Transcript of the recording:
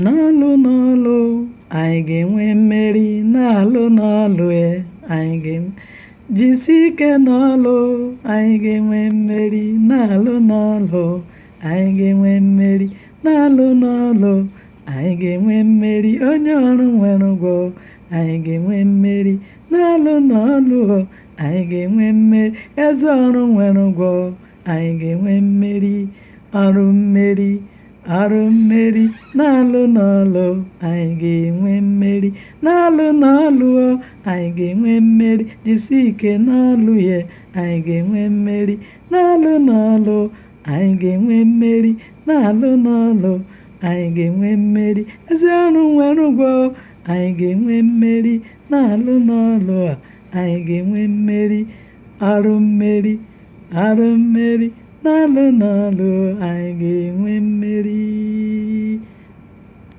n'ọlụ n'ọlụ anyị ga-enwe mmeri, n'alụ n'ọlụ anyị ga-enwe, jisi ike n'ọlụ anyị ga-enwe mmeri, n'alụ n'ọlụ anyị ga-enwe mmeri, n'alụ n'ọlụ anyị ga-enwe mmeri, onye ọrụ nwere ụgwọ anyị ga-enwe mmeri, n'alụ n'ọlụ anyị ga-enwe mmeri, eze ọrụ nwere ụgwọ anyị ga-enwe mmeri, ọrụ mmeri, ọrụ mmeri, n'alụ n'ọlụ anyị ga-enwe mmeri, n'alụ n'ọlụ anyị ga-enwe mmeri, jisi ike n'ọlụ ya anyị ga-enwe mmeri, n'alụ n'ọlụ anyị ga-enwe mmeri, n'alụ n'ọlụ anyị ga-enwe mmeri, ezi ọrụ nwere ụgwọ anyị ga-enwe mmeri, n'alụ n'ọlụ anyị ga-enwe mmeri, ọrụ mmeri, ọrụ mmeri, n'alụ n'ọlụ anyị ga-enwe mmeri.